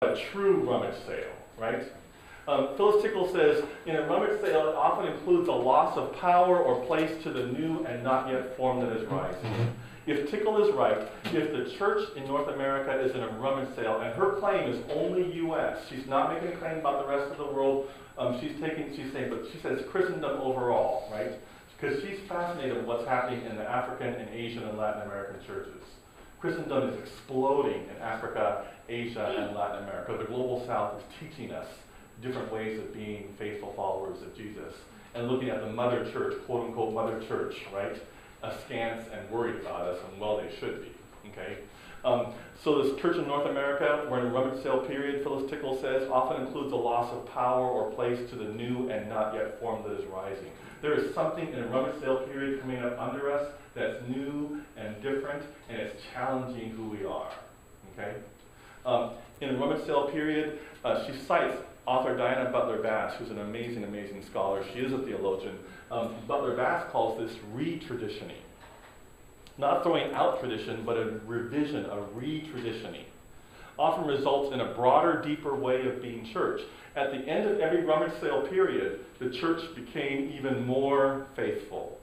a true rummage sale, right? Phyllis Tickle says, in a rummage sale, it often includes a loss of power or place to the new and not yet form that is rising. If Tickle is right, if the church in North America is in a rummage sale, and her claim is only U.S., she's not making a claim about the rest of the world, she says Christendom overall, right? Because she's fascinated with what's happening in the African and Asian and Latin American churches. Christendom is exploding in Africa, Asia, and Latin America. The global south is teaching us different ways of being faithful followers of Jesus and looking at the mother church, quote unquote mother church, right? Askance and worried about us, and well, they should be, okay? So this church in North America, we're in a rummage sale period, Phyllis Tickle says, often includes a loss of power or place to the new and not yet formed that is rising. There is something in a rummage sale period coming up under us that's new and different, and it's challenging who we are, okay? In the rummage sale period, she cites author Diana Butler Bass, who's an amazing, amazing scholar. She is a theologian. Butler Bass calls this re-traditioning. Not throwing out tradition, but a revision, a re-traditioning. Often results in a broader, deeper way of being church. At the end of every rummage sale period, the church became even more faithful.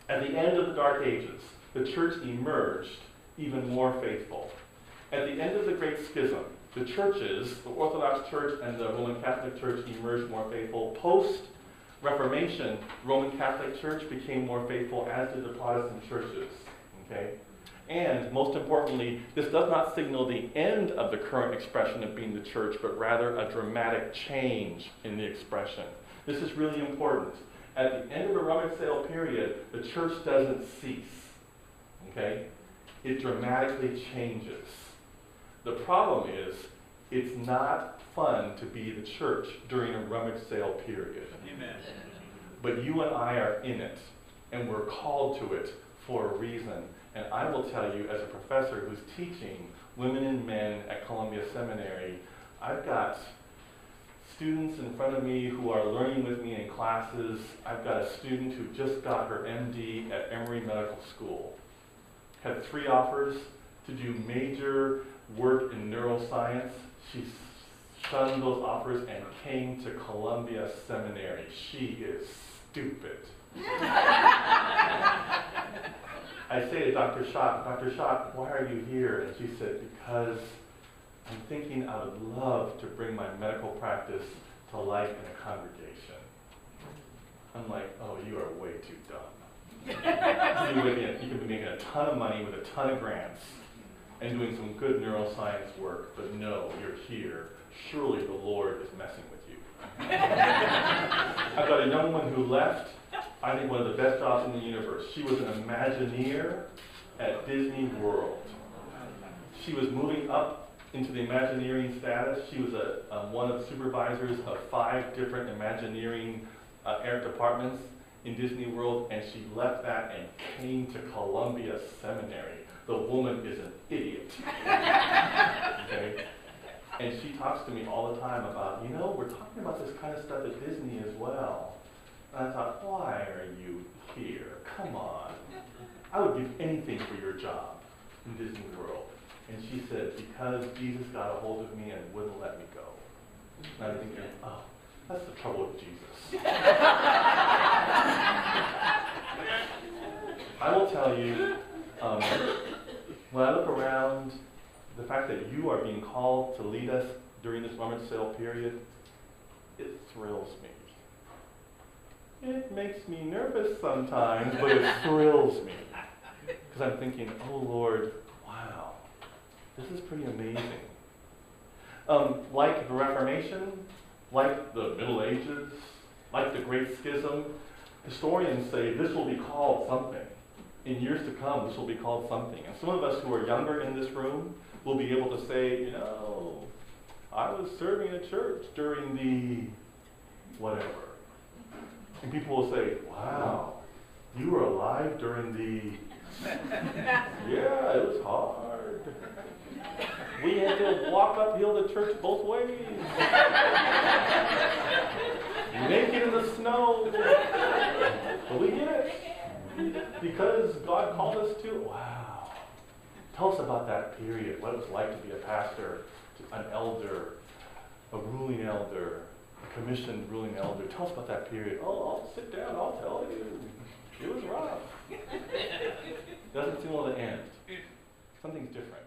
At the end of the Dark Ages, the church emerged even more faithful. At the end of the Great Schism, the churches, the Orthodox Church and the Roman Catholic Church, emerged more faithful. Post-Reformation, Roman Catholic Church became more faithful, as did the Protestant churches. Okay? And most importantly, this does not signal the end of the current expression of being the church, but rather a dramatic change in the expression. This is really important. At the end of a rummage sale period, the church doesn't cease. Okay? It dramatically changes. The problem is, it's not fun to be the church during a rummage sale period. Amen. But you and I are in it, and we're called to it for a reason. And I will tell you, as a professor who's teaching women and men at Columbia Seminary, I've got students in front of me who are learning with me in classes. I've got a student who just got her MD at Emory Medical School. Had 3 offers to do major work in neuroscience. She shunned those offers and came to Columbia Seminary. She is stupid. I say to Dr. Schott, why are you here? And she said, because I'm thinking I would love to bring my medical practice to life in a congregation. I'm like, oh, you are way too dumb. You could be making a ton of money with a ton of grants and doing some good neuroscience work, but no, you're here. Surely the Lord is messing with you. I've got a young woman who left, I think, one of the best jobs in the universe. She was an Imagineer at Disney World. She was moving up into the Imagineering status. She was one of the supervisors of 5 different Imagineering air departments in Disney World, and she left that and came to Columbia Seminary. The woman is an idiot. Okay? And she talks to me all the time about, we're talking about this kind of stuff at Disney as well. And I thought, why are you here? Come on. I would give anything for your job in Disney World. And she said, because Jesus got a hold of me and wouldn't let me go. And I'm thinking, oh, that's the trouble with Jesus. I will tell you, when I look around, the fact that you are being called to lead us during this rummage sale period, it thrills me. It makes me nervous sometimes, but it thrills me. Because I'm thinking, oh Lord, wow, this is pretty amazing. Like the Reformation, like the Middle Ages, like the Great Schism, historians say this will be called something. In years to come, this will be called something. And some of us who are younger in this room will be able to say, I was serving a church during the whatever. And people will say, wow, you were alive during the, yeah, it was hard. We had to walk uphill to church both ways. Naked in the snow. But we did it. Because God called us to. Wow. Tell us about that period, what it was like to be a pastor, an elder, a ruling elder, a commissioned ruling elder. Tell us about that period. Oh, I'll sit down, I'll tell you. It was rough. Doesn't seem well to end. Something's different.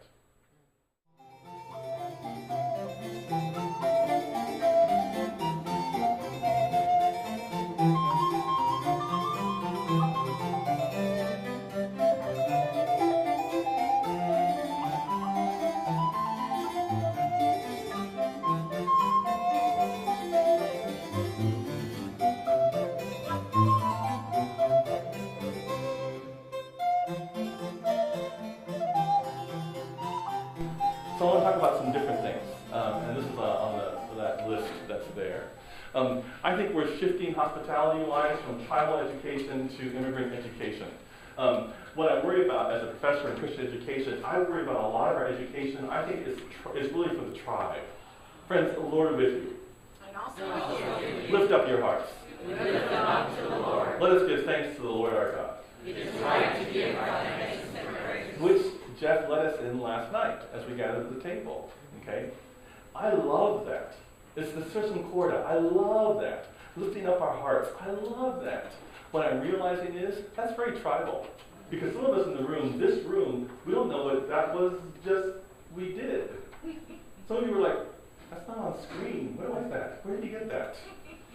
So I want to talk about some different things, and this is on that list that's there. I think we're shifting hospitality-wise from tribal education to immigrant education. What I worry about as a professor in Christian education, I worry about a lot of our education, I think is really for the tribe. Friends, the Lord with you. And also with you. Lift up your hearts. Lift them up to the Lord. Let us give thanks to the Lord our God. It is right to give God thanks and praise. Which Jeff led us in last night as we gathered at the table. Okay? I love that. It's the Sursum Corda. I love that. Lifting up our hearts. I love that. What I'm realizing is that's very tribal. Because some of us in the room, this room, we don't know what that was, just we did. Some of you were like, that's not on screen. Where was that? Where did you get that?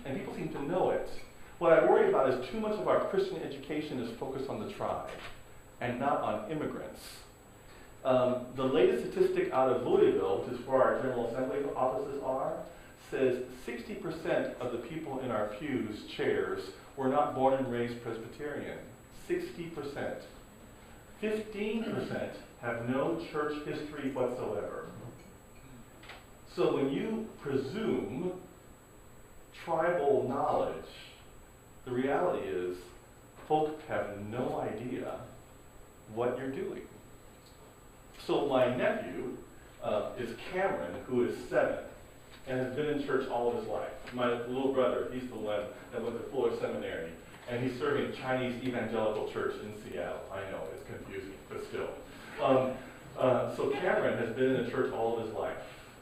And people seem to know it. What I worry about is too much of our Christian education is focused on the tribe and not on immigrants. The latest statistic out of Louisville, which is where our General Assembly offices are, says 60% of the people in our pews, chairs, were not born and raised Presbyterian. 60%. 15% have no church history whatsoever. So when you presume tribal knowledge, the reality is folk have no idea what you're doing. So my nephew is Cameron, who is 7, and has been in church all of his life. My little brother, he's the one that went to Fuller Seminary, and he's serving Chinese Evangelical Church in Seattle. I know, it's confusing, but still. So Cameron has been in the church all of his life.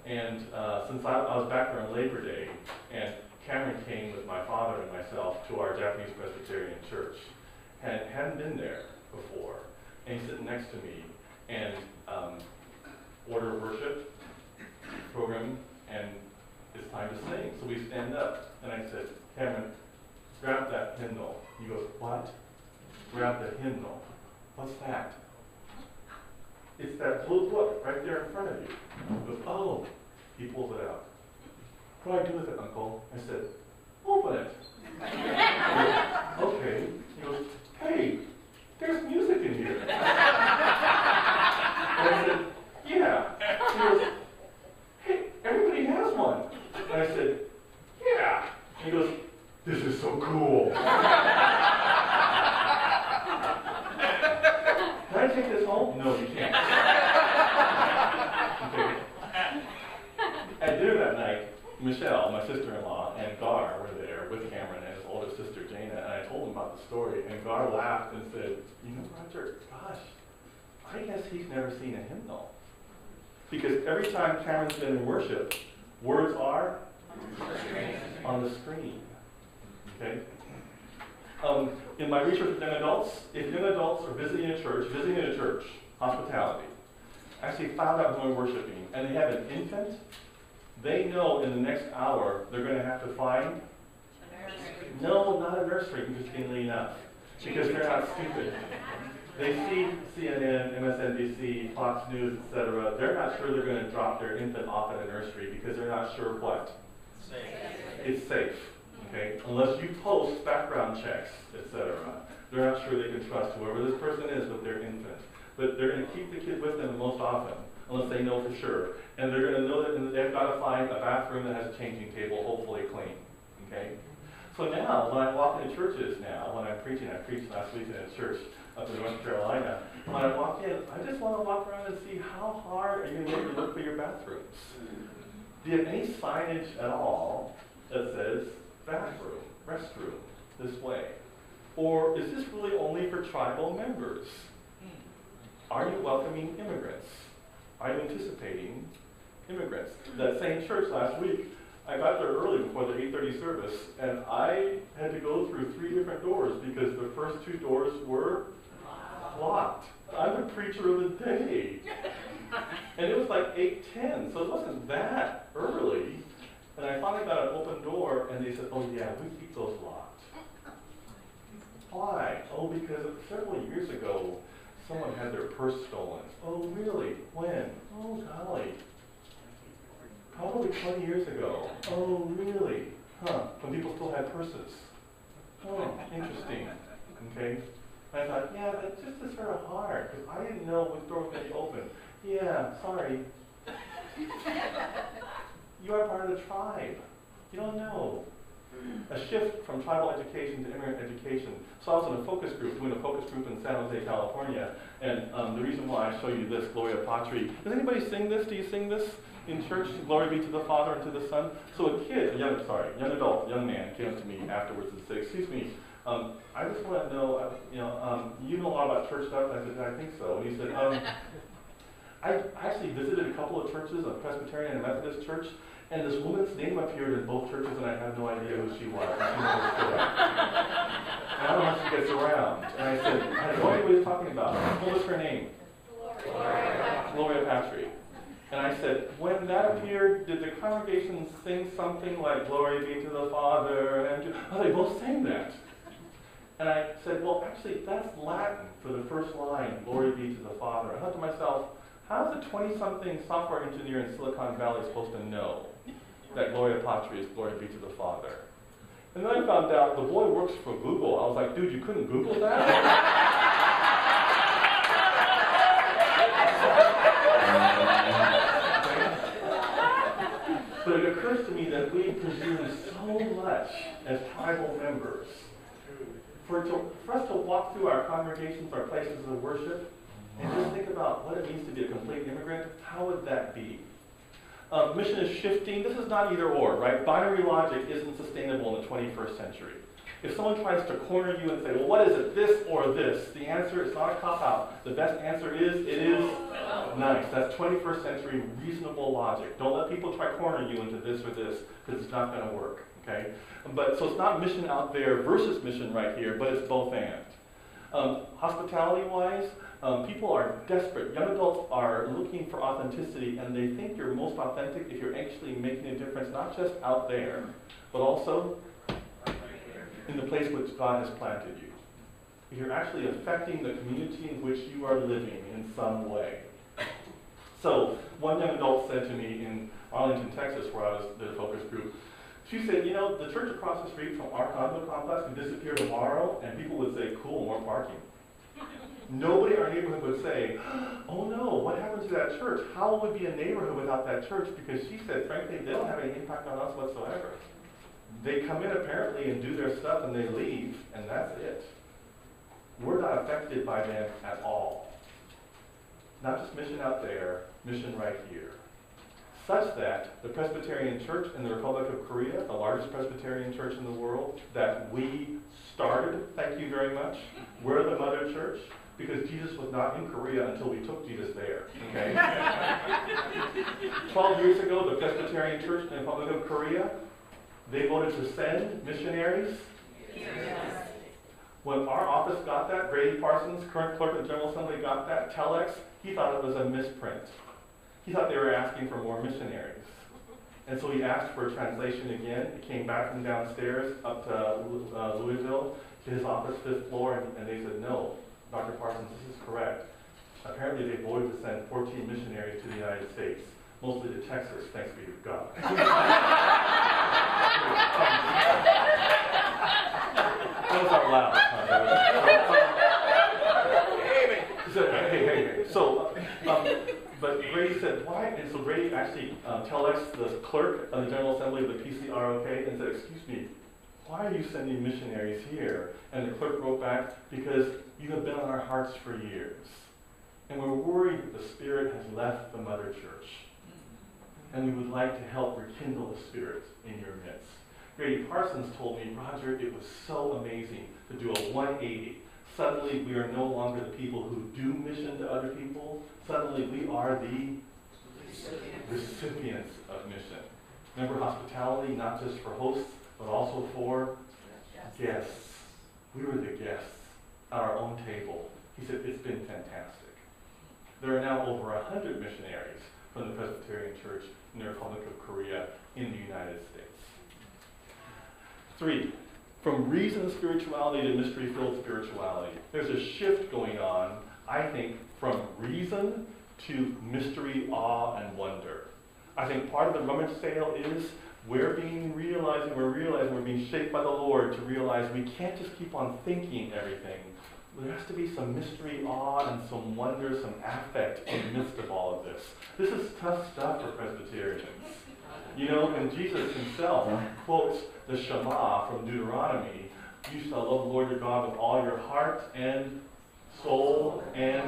And since I was back there on Labor Day, and Cameron came with my father and myself to our Japanese Presbyterian church, and hadn't been there before. And he's sitting next to me, and order of worship program, and it's time to sing. So we stand up, and I said, Cameron, grab that hymnal. He goes, what? Grab the hymnal. What's that? It's that blue book right there in front of you. He goes, oh. He pulls it out. What do I do with it, Uncle? I said, open it. Okay. He goes, hey, there's music in here. And I said, yeah. He goes, hey, everybody has one. And I said, yeah. And he goes, this is so cool. Can I take this home? No, you can't. Okay. At dinner that night, Michelle, my sister-in-law, and Gar were there with Cameron and his older sister, Jana, and I told him about the story, and Gar laughed and said, you know, Rodger, gosh, I guess he's never seen a hymnal. Because every time Cameron's been in worship, words are on the screen. Okay? In my research with young adults, if young adults are visiting a church, hospitality, I actually found out when we're worshiping, and they have an infant, they know in the next hour they're going to have to find no, not a nursery, interestingly enough, because they're not stupid. They see CNN, MSNBC, Fox News, etc. They're not sure they're going to drop their infant off at a nursery because they're not sure what? Safe. It's safe. Okay? Unless you post background checks, etc. They're not sure they can trust whoever this person is with their infant. But they're going to keep the kid with them most often, unless they know for sure. And they're going to know that they've got to find a bathroom that has a changing table, hopefully clean. Okay? So now, when I walk into churches now, when I'm preaching, I preached last week in a church up in North Carolina. When I walk in, I just want to walk around and see how hard are you going to make me look for your bathrooms. Do you have any signage at all that says bathroom, restroom, this way? Or is this really only for tribal members? Are you welcoming immigrants? Are you anticipating immigrants? That same church last week, I got there early before the 8:30 service, and I had to go through 3 different doors because the first 2 doors were locked. I'm the preacher of the day. And it was like 8:10, so it wasn't that early. And I finally got an open door, and they said, oh yeah, we keep those locked. Why? Oh, because several years ago, someone had their purse stolen. Oh, really? When? Oh, golly. Probably 20 years ago. Oh, really? Huh. When people still had purses. Oh, interesting. Okay? And I thought, yeah, but just is sort of hard, because I didn't know which door was going to be open. Yeah, sorry. You are part of the tribe. You don't know. A shift from tribal education to immigrant education. So I was in a focus group, doing a focus group in San Jose, California, and the reason why I show you this, Gloria Patri. Does anybody sing this? Do you sing this in church? Glory be to the Father and to the Son. So a young adult, young man came up to me afterwards and said, excuse me, I just want to know, you know a lot about church stuff? I said, I think so. And he said, I actually visited a couple of churches, a Presbyterian and a Methodist church, and this woman's name appeared in both churches, and I had no idea who she was. And I don't know how she gets around. And I said, I had no idea what he was talking about. What was her name? Gloria Patri. And I said, when that appeared, did the congregation sing something like, Glory be to the Father? And they both sang that. And I said, well, actually, that's Latin for the first line, Glory be to the Father. I thought to myself, how is a 20-something software engineer in Silicon Valley supposed to know that Gloria Patri is Glory be to the Father? And then I found out the boy works for Google. I was like, dude, you couldn't Google that? But it occurs to me that we presume so much as tribal members. For us to walk through our congregations, our places of worship, and just think about what it means to be a complete immigrant, how would that be? Mission is shifting. This is not either or, right? Binary logic isn't sustainable in the 21st century. If someone tries to corner you and say, well, what is it, this or this? The answer is not a cop-out. The best answer is, it is nice. That's 21st century reasonable logic. Don't let people try to corner you into this or this, because it's not going to work, okay? But so it's not mission out there versus mission right here, but it's both and. Hospitality-wise, people are desperate. Young adults are looking for authenticity, and they think you're most authentic if you're actually making a difference, not just out there, but also in the place which God has planted you. If you're actually affecting the community in which you are living in some way. So, one young adult said to me in Arlington, Texas, where I was in a focus group, she said, the church across the street from our condo complex could disappear tomorrow, and people would say, cool, more parking. Nobody in our neighborhood would say, oh no, what happened to that church? How would be a neighborhood without that church? Because she said, frankly, they don't have any impact on us whatsoever. They come in apparently and do their stuff and they leave, and that's it. We're not affected by them at all. Not just mission out there, mission right here. Such that the Presbyterian Church in the Republic of Korea, the largest Presbyterian church in the world, that we started, thank you very much, we're the mother church, because Jesus was not in Korea until we took Jesus there, okay? 12 years ago, the Presbyterian Church in the Republic of Korea, they voted to send missionaries. Yes. When our office got that, Grady Parsons, current clerk of the General Assembly, got that telex, he thought it was a misprint. He thought they were asking for more missionaries. And so he asked for a translation again. He came back from downstairs up to Louisville, to his office, 5th floor, and they said, no, Dr. Parsons, this is correct. Apparently they voted to send 14 missionaries to the United States, mostly to Texas, thanks be to God. That was out loud. Hey. So, but Grady said, why? And so Grady actually telex the clerk of the General Assembly of the PCROK and said, excuse me, why are you sending missionaries here? And the clerk wrote back, because you have been on our hearts for years. And we're worried that the Spirit has left the mother church. And we would like to help rekindle the Spirit in your midst. Grady Parsons told me, Rodger, it was so amazing to do a 180, Suddenly, we are no longer the people who do mission to other people. Suddenly, we are the recipients of mission. Remember hospitality, not just for hosts, but also for guests. We were the guests at our own table. He said, it's been fantastic. There are now over 100 missionaries from the Presbyterian Church in the Republic of Korea in the United States. 3, from reasoned spirituality to mystery-filled spirituality. There's a shift going on, I think, from reason to mystery, awe, and wonder. I think part of the rummage sale is we're realizing we're being shaped by the Lord to realize we can't just keep on thinking everything. There has to be some mystery, awe, and some wonder, some affect in the midst of all of this. This is tough stuff for Presbyterians. You know, when Jesus himself quotes the Shema from Deuteronomy, you shall love the Lord your God with all your heart and soul and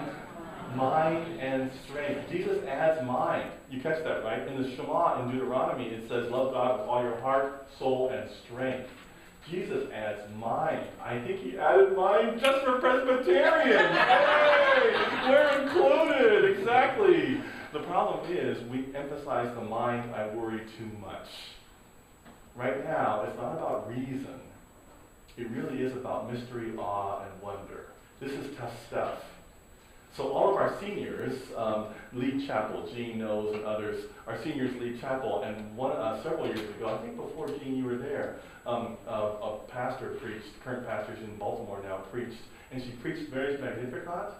mind and strength. Jesus adds mind. You catch that, right? In the Shema in Deuteronomy, it says, love God with all your heart, soul, and strength. Jesus adds mind. I think he added mind just for Presbyterians. Hey, we're included. Exactly. The problem is we emphasize the mind, I worry too much. Right now, it's not about reason. It really is about mystery, awe, and wonder. This is tough stuff. So all of our seniors lead chapel. Gene knows and others. Our seniors lead chapel. And several years ago, I think before Gene, you were there, a pastor preached, current pastor's in Baltimore now, preached. And she preached Mary's Magnificat.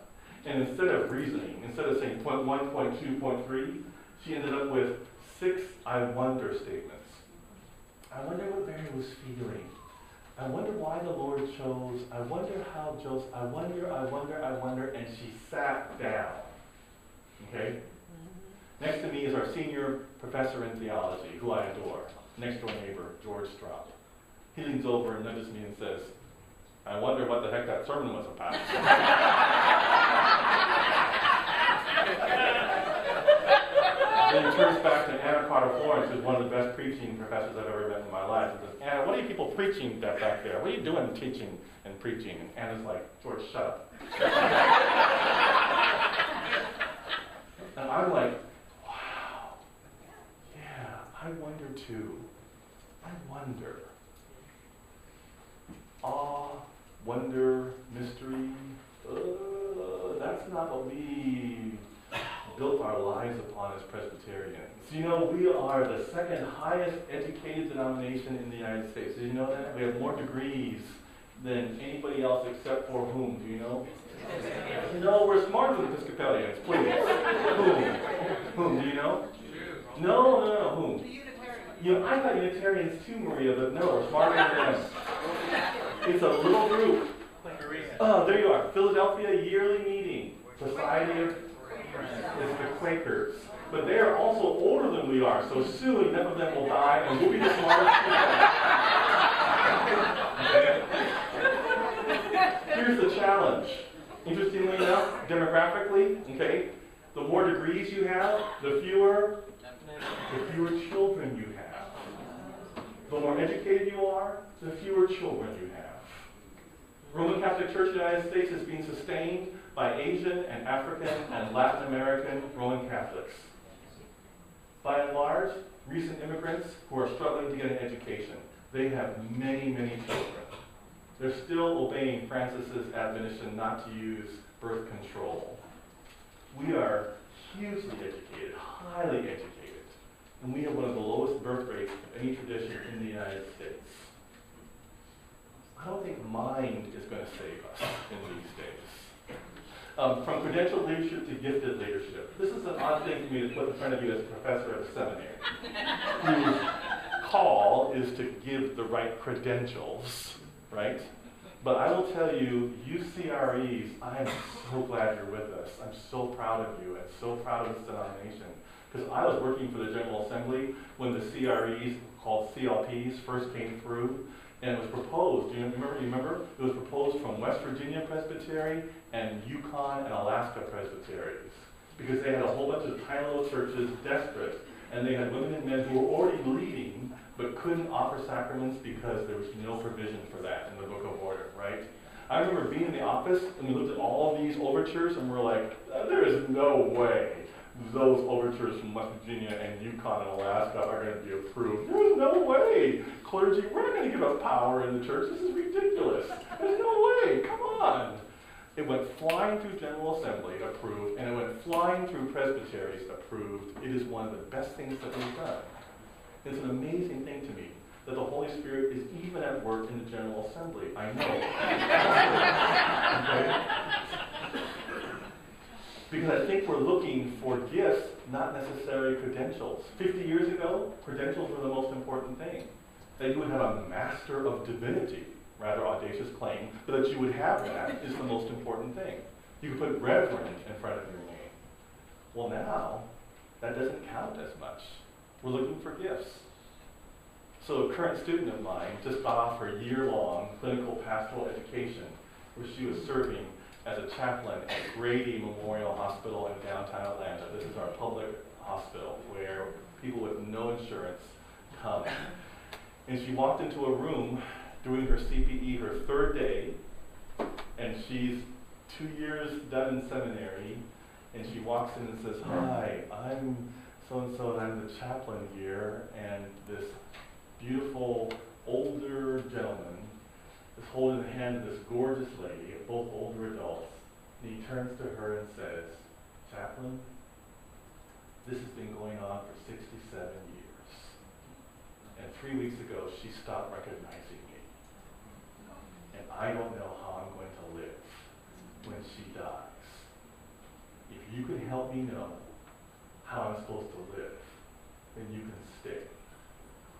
And instead of reasoning, instead of saying point 1, point 2, point 3, she ended up with 6 I wonder statements. I wonder what Mary was feeling. I wonder why the Lord chose. I wonder how Joseph, I wonder, and she sat down. Okay? Next to me is our senior professor in theology, who I adore. Next door neighbor, George Straub. He leans over and nudges me and says, I wonder what the heck that sermon was about. Then he turns back to Anna Carter Florence, who's one of the best preaching professors I've ever met in my life. He says, Anna, what are you people preaching back there? What are you doing teaching and preaching? And Anna's like, George, shut up. And I'm like, wow. Yeah, I wonder too. I wonder. Awe, wonder, mystery. That's not what we built our lives upon as Presbyterians. You know, we are the second highest educated denomination in the United States. Did you know that? We have more degrees than anybody else except for whom? Do you know? No, we're smarter than Episcopalians, please. Whom? Do you know? No. Whom? You know, I thought Unitarians too, Maria, but no, we're smarter than them. It's a little group. Oh, there you are. Philadelphia yearly meeting. Society of it's the Quakers. But they are also older than we are, so soon enough of them will die and we'll be the smartest people. Here's the challenge. Interestingly enough, demographically, okay, the more degrees you have, the fewer children you have. The more educated you are, the fewer children you have. Roman Catholic Church in the United States is being sustained by Asian and African and Latin American Roman Catholics. By and large, recent immigrants who are struggling to get an education, they have many, many children. They're still obeying Francis's admonition not to use birth control. We are hugely educated, highly educated, and we have one of the lowest birth rates of any tradition in the United States. I don't think mind is going to save us in these days. From credentialed leadership to gifted leadership. This is an odd thing for me to put in front of you as a professor at a seminary, whose call is to give the right credentials, right? But I will tell you, you CREs, I am so glad you're with us. I'm so proud of you and so proud of this denomination. Because I was working for the General Assembly when the CREs, called CLPs, first came through. And it was proposed, do you remember? It was proposed from West Virginia Presbytery and Yukon and Alaska Presbyteries. Because they had a whole bunch of tiny little churches, desperate, and they had women and men who were already leading, but couldn't offer sacraments because there was no provision for that in the Book of Order, right? I remember being in the office and we looked at all these overtures and we're like, there is no way those overtures from West Virginia and Yukon and Alaska are going to be approved. There's no way. Clergy, we're not going to give up power in the church. This is ridiculous. There's no way. Come on. It went flying through General Assembly, approved, and it went flying through Presbyteries, approved. It is one of the best things that we've done. It's an amazing thing to me that the Holy Spirit is even at work in the General Assembly. I know. Okay? Because I think we're looking for gifts, not necessarily credentials. 50 years ago, credentials were the most important thing. That you would have a Master of Divinity, rather audacious claim, but that you would have that is the most important thing. You could put Reverend in front of your name. Well, now, that doesn't count as much. We're looking for gifts. So a current student of mine just got off her year-long clinical pastoral education where she was serving as a chaplain at Grady Memorial Hospital in downtown Atlanta. This is our public hospital where people with no insurance come. And she walked into a room doing her CPE her third day, and she's 2 years done in seminary, and she walks in and says, "Hi, I'm so-and-so, and I'm the chaplain here," and this beautiful older gentleman is holding the hand of this gorgeous lady, both older adults, and he turns to her and says, "Chaplain, this has been going on for 67 years. And 3 weeks ago, she stopped recognizing me. And I don't know how I'm going to live when she dies. If you can help me know how I'm supposed to live, then you can stay.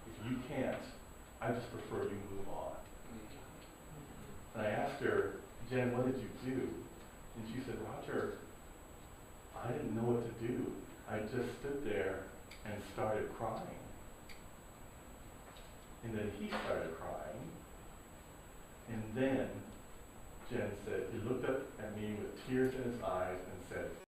If you can't, I just prefer you move on." And I asked her, "Jen, what did you do?" And she said, "Rodger, I didn't know what to do. I just stood there and started crying." And then he started crying. And then, Jen said, he looked up at me with tears in his eyes and said,